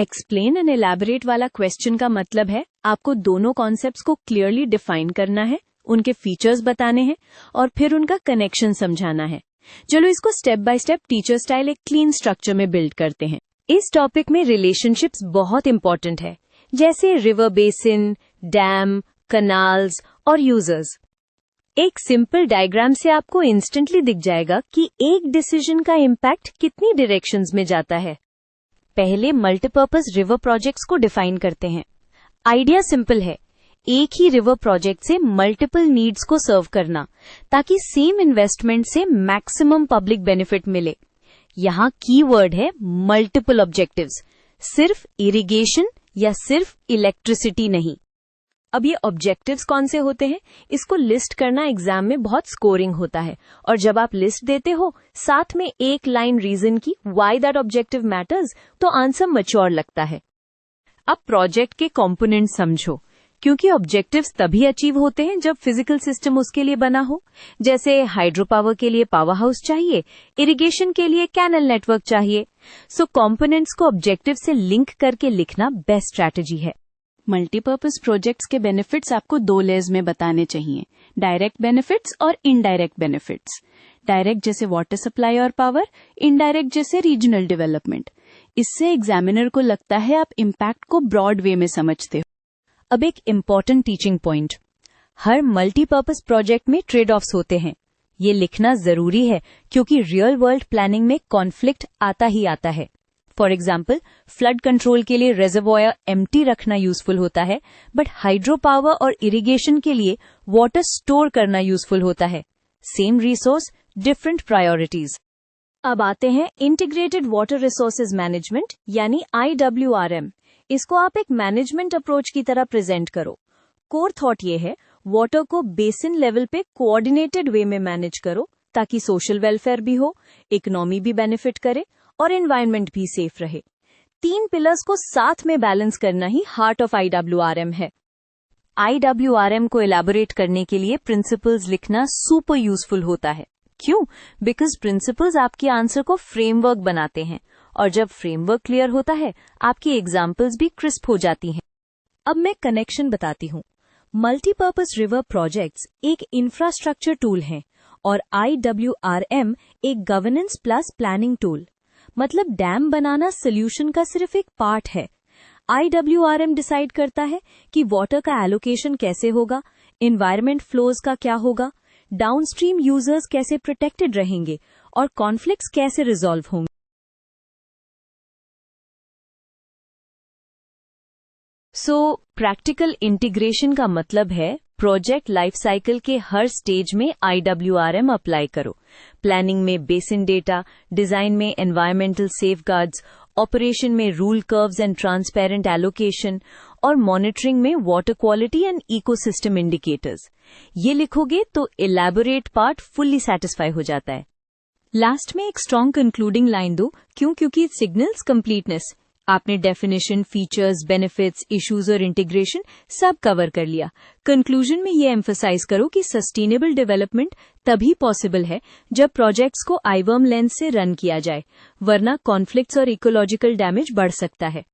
Explain and elaborate वाला question का मतलब है आपको दोनों कॉन्सेप्ट्स को क्लियरली डिफाइन करना है, उनके फीचर्स बताने हैं और फिर उनका कनेक्शन समझाना है। चलो इसको step by step teacher style एक क्लीन स्ट्रक्चर में बिल्ड करते हैं। इस टॉपिक में रिलेशनशिप्स बहुत इंपॉर्टेंट है, जैसे रिवर बेसिन, डैम, कनाल्स और यूजर्स। एक सिंपल डायग्राम से आपको इंस्टेंटली दिख जाएगा कि एक डिसीजन का इम्पैक्ट कितनी डायरेक्शंस में जाता है। पहले मल्टीपर्पज रिवर प्रोजेक्ट्स को डिफाइन करते हैं। आइडिया सिंपल है, एक ही रिवर प्रोजेक्ट से मल्टीपल नीड्स को सर्व करना ताकि सेम इन्वेस्टमेंट से मैक्सिमम पब्लिक बेनिफिट मिले। यहाँ कीवर्ड है मल्टीपल ऑब्जेक्टिव्स, सिर्फ इरिगेशन या सिर्फ इलेक्ट्रिसिटी नहीं। अब ये ऑब्जेक्टिव्स कौन से होते हैं, इसको लिस्ट करना एग्जाम में बहुत स्कोरिंग होता है, और जब आप लिस्ट देते हो साथ में एक लाइन रीजन की व्हाई दैट ऑब्जेक्टिव मैटर्स, तो आंसर मैच्योर लगता है। अब प्रोजेक्ट के कंपोनेंट समझो, क्योंकि ऑब्जेक्टिव्स तभी अचीव होते हैं जब फिजिकल सिस्टम उसके लिए बना हो। जैसे हाइड्रो पावर के लिए पावर हाउस चाहिए, इरिगेशन के लिए कैनल नेटवर्क चाहिए। सो कंपोनेंट्स को ऑब्जेक्टिव से लिंक करके लिखना बेस्ट स्ट्रैटेजी है। मल्टीपर्पज प्रोजेक्ट्स के बेनिफिट्स आपको 2 लेयर्स में बताने चाहिए, डायरेक्ट बेनिफिट्स और इनडायरेक्ट बेनिफिट्स। डायरेक्ट जैसे वाटर सप्लाई और पावर, इनडायरेक्ट जैसे रीजनल डेवलपमेंट। इससे एग्जामिनर को लगता है आप इम्पैक्ट को ब्रॉड वे में समझते हो। अब एक इम्पॉर्टेंट टीचिंग पॉइंट, हर मल्टीपर्पज प्रोजेक्ट में ट्रेड ऑफ्स होते हैं। ये लिखना जरूरी है क्योंकि रियल वर्ल्ड प्लानिंग में कॉन्फ्लिक्ट आता ही आता है। फॉर एग्जाम्पल, फ्लड कंट्रोल के लिए रेजर्वॉयर एम्प्टी रखना यूजफुल होता है, बट हाइड्रो पावर और इरिगेशन के लिए वाटर स्टोर करना यूजफुल होता है। Same resource, different priorities. अब आते हैं इंटीग्रेटेड वाटर रिसोर्सेज मैनेजमेंट यानी IWRM। इसको आप एक मैनेजमेंट अप्रोच की तरह प्रेजेंट करो। कोर थॉट ये है, वाटर को बेसिन लेवल पे कोऑर्डिनेटेड वे में मैनेज करो ताकि सोशल वेलफेयर भी हो, इकोनॉमी भी बेनिफिट करे और एनवायरनमेंट भी सेफ रहे। 3 पिलर्स को साथ में बैलेंस करना ही हार्ट ऑफ IWRM है। IWRM को एलैबोरेट करने के लिए प्रिंसिपल्स लिखना सुपर यूजफुल होता है। क्यों? बिकॉज प्रिंसिपल्स आपके आंसर को फ्रेमवर्क बनाते हैं, और जब फ्रेमवर्क क्लियर होता है आपकी एग्जाम्पल्स भी क्रिस्प हो जाती हैं। अब मैं कनेक्शन बताती हूँ। मल्टीपर्पज रिवर प्रोजेक्ट्स एक इंफ्रास्ट्रक्चर टूल हैं और IWRM एक गवर्नेंस प्लस प्लानिंग टूल। मतलब डैम बनाना सोल्यूशन का सिर्फ एक पार्ट है। IWRM डिसाइड करता है कि वाटर का एलोकेशन कैसे होगा, एनवायरमेंट फ्लोज का क्या होगा, डाउनस्ट्रीम यूजर्स कैसे प्रोटेक्टेड रहेंगे और कॉन्फ्लिक्ट्स कैसे रिजॉल्व होंगे। प्रैक्टिकल इंटीग्रेशन का मतलब है प्रोजेक्ट लाइफ साइकिल के हर स्टेज में IWRM अप्लाई करो। प्लानिंग में बेसिन डेटा, डिजाइन में एनवायरमेंटल सेफगार्ड्स, ऑपरेशन में rule curves and transparent allocation और मॉनिटरिंग में water quality and ecosystem indicators. ये लिखोगे तो इलैबोरेट पार्ट फुल्ली सेटिस्फाई हो जाता है। लास्ट में एक स्ट्रॉन्ग कंक्लूडिंग लाइन दो, क्योंकि इट सिग्नल्स कंप्लीटनेस। आपने डेफिनेशन, फीचर्स, बेनिफिट्स, इश्यूज और इंटीग्रेशन सब कवर कर लिया। कंक्लूजन में ये एम्फसाइज करो कि सस्टेनेबल डेवलपमेंट तभी पॉसिबल है जब प्रोजेक्ट्स को IWRM लेंस से रन किया जाए, वरना कॉन्फ्लिक्ट्स और इकोलॉजिकल डैमेज बढ़ सकता है।